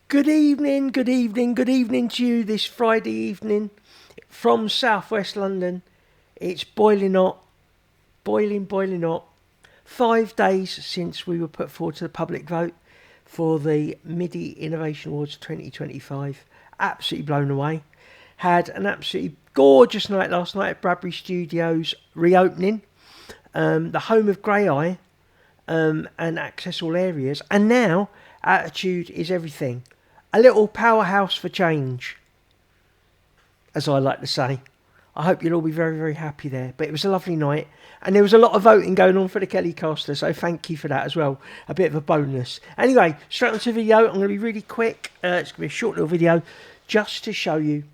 Good evening, good evening, good evening to you this Friday evening from southwest London. It's boiling hot, boiling hot. 5 days since we were put forward to the public vote for the MIDI Innovation Awards 2025. Absolutely blown away. Had an absolutely gorgeous night last night at Bradbury Studios reopening, the home of Grey Eye, and access all areas. And now, attitude is everything. A little powerhouse for change, as I like to say. I hope you'll all be very, very happy there. But it was a lovely night, and there was a lot of voting going on for the Kellycaster, so thank you for that as well. A bit of a bonus. Anyway, straight onto the video. I'm going to be really quick. It's going to be a short little video just to show you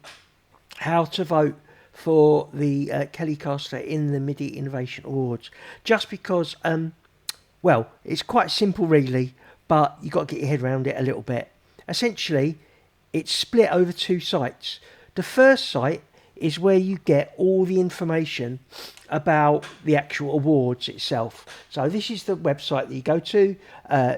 how to vote for the Kellycaster in the MIDI Innovation Awards. Just because, well, it's quite simple really, but you've got to get your head around it a little bit. Essentially, it's split over two sites. The first site is where you get all the information about the actual awards itself. So this is the website that you go to,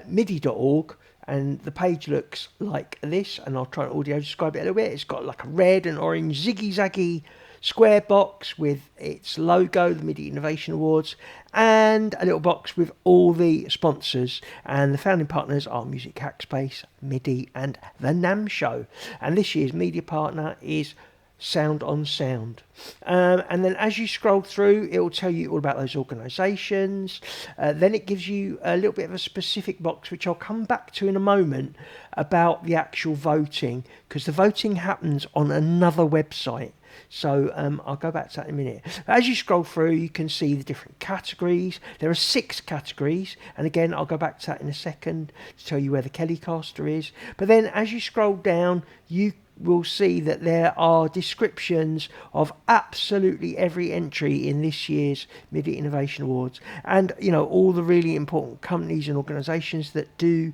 midi.org, and the page looks like this, and I'll try to audio describe it a little bit. It's got like a red and orange ziggy-zaggy square box with its logo, the MIDI Innovation Awards, and a little box with all the sponsors. And the founding partners are Music Hackspace, MIDI, and the NAMM Show. And this year's media partner is Sound on Sound. And then as you scroll through, it will tell you all about those organisations. Then it gives you a little bit of a specific box, which I'll come back to in a moment, about the actual voting, because the voting happens on another website. So I'll go back to that in a minute. As you scroll through, you can see the different categories. There are 6 categories, and again, I'll go back to that in a second to tell you where the Kellycaster is. But then as you scroll down, you will see that there are descriptions of absolutely every entry in this year's MIDI Innovation Awards, and you know, all the really important companies and organisations that do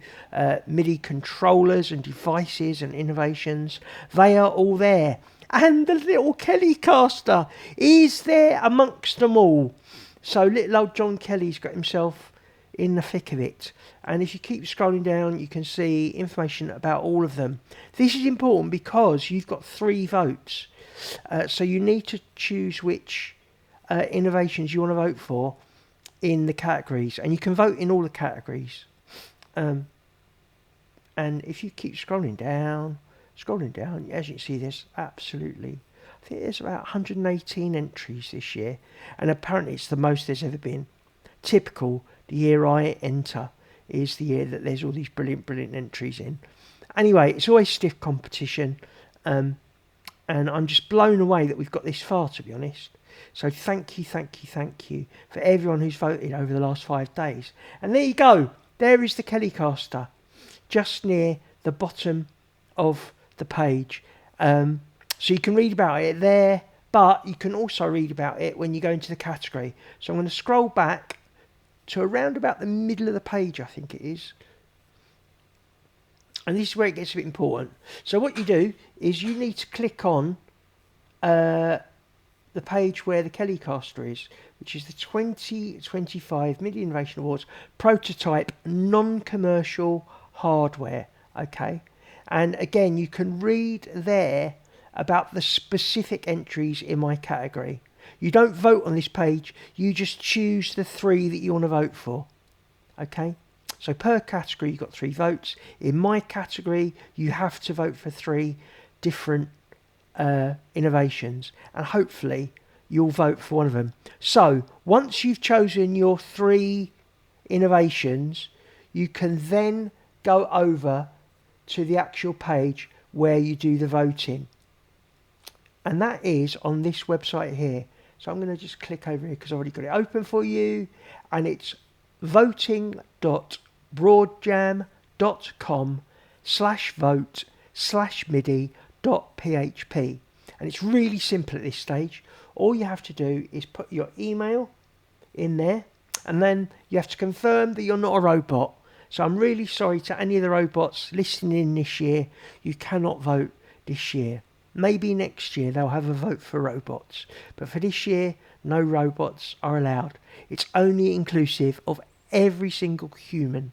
MIDI controllers and devices and innovations. They are all there. And the little Kellycaster is there amongst them all. So little old John Kelly's got himself in the thick of it. And if you keep scrolling down, you can see information about all of them. This is important because you've got 3 votes. So you need to choose which innovations you want to vote for in the categories. And you can vote in all the categories. And if you keep scrolling down, as you can see, there's absolutely, I think there's about 118 entries this year, and apparently it's the most there's ever been. Typical, the year I enter is the year that there's all these brilliant entries in. Anyway, it's always stiff competition, and I'm just blown away that we've got this far, to be honest. So thank you for everyone who's voted over the last 5 days. And there you go, there is the Kellycaster, just near the bottom of the page. So you can read about it there, but you can also read about it when you go into the category. So I'm going to scroll back to around about the middle of the page, I think it is. And this is where it gets a bit important. So what you do is you need to click on the page where the Kellycaster is, which is the 2025 MIDI Innovation Awards Prototype Non-Commercial Hardware. Okay. And again, you can read there about the specific entries in my category. You don't vote on this page, you just choose the 3 that you want to vote for. Okay? So per category, you've got 3 votes. In my category, you have to vote for 3 different innovations, and hopefully you'll vote for one of them. So once you've chosen your 3 innovations, you can then go over to the actual page where you do the voting, and that is on this website here. So I'm going to just click over here because I've already got it open for you, and it's voting.broadjam.com/vote/midi.php, and it's really simple at this stage. All you have to do is put your email in there, and then you have to confirm that you're not a robot. So I'm really sorry to any of the robots listening in this year. You cannot vote this year. Maybe next year they'll have a vote for robots. But for this year, no robots are allowed. It's only inclusive of every single human.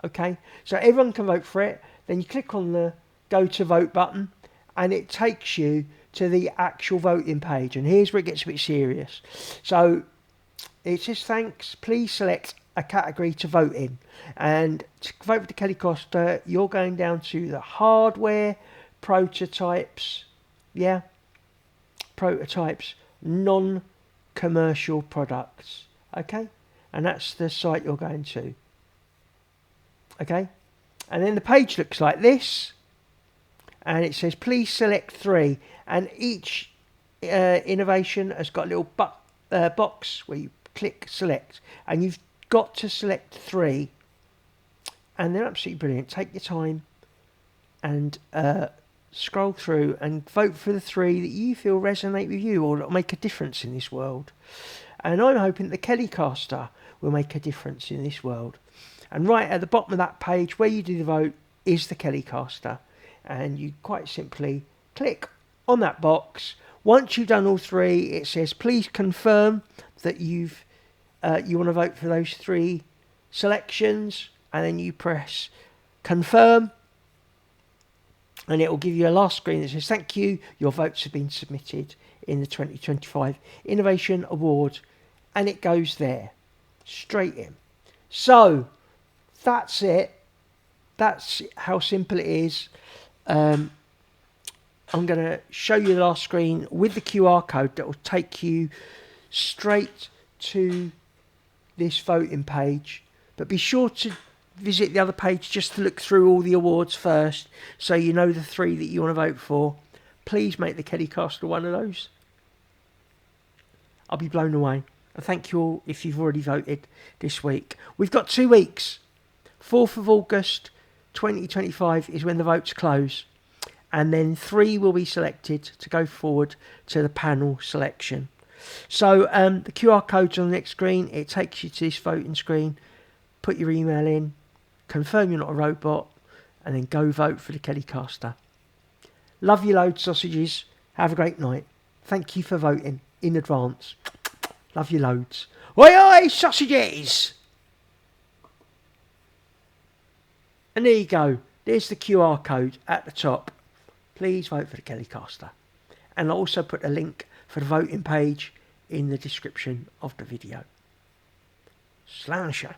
Okay? So everyone can vote for it. Then you click on the go to vote button, and it takes you to the actual voting page. And here's where it gets a bit serious. So it says, thanks, please select a category to vote in. And to vote for the Kellycaster, you're going down to the hardware, prototypes, yeah, prototypes, non-commercial products, okay? And that's the site you're going to, okay? And then the page looks like this, and it says, please select 3, and each innovation has got a little box where you click select, and you've got to select 3, and they're absolutely brilliant. Take your time and scroll through and vote for the 3 that you feel resonate with you or make a difference in this world. And I'm hoping the Kellycaster will make a difference in this world. And right at the bottom of that page where you do the vote is the Kellycaster, and you quite simply click on that box. Once you've done all 3, it says please confirm that you want to vote for those 3 selections, and then you press confirm, and it will give you a last screen that says thank you, your votes have been submitted in the 2025 Innovation Awards, and it goes there straight in. So that's it. That's how simple it is. I'm going to show you the last screen with the QR code that will take you straight to this voting page. But be sure to visit the other page just to look through all the awards first, so you know the 3 that you want to vote for. Please make the Kellycaster one of those. I'll be blown away. And thank you all if you've already voted this week. We've got 2 weeks. 4th of August 2025 is when the votes close, and then 3 will be selected to go forward to the panel selection. So the QR code's on the next screen. It takes you to this voting screen. Put your email in, confirm you're not a robot, and then go vote for the Kellycaster. Love you loads, sausages. Have a great night. Thank you for voting in advance. Love you loads. Oi, oi, sausages! And there you go. There's the QR code at the top. Please vote for the Kellycaster. And I'll also put a link for the voting page in the description of the video. Sláinte.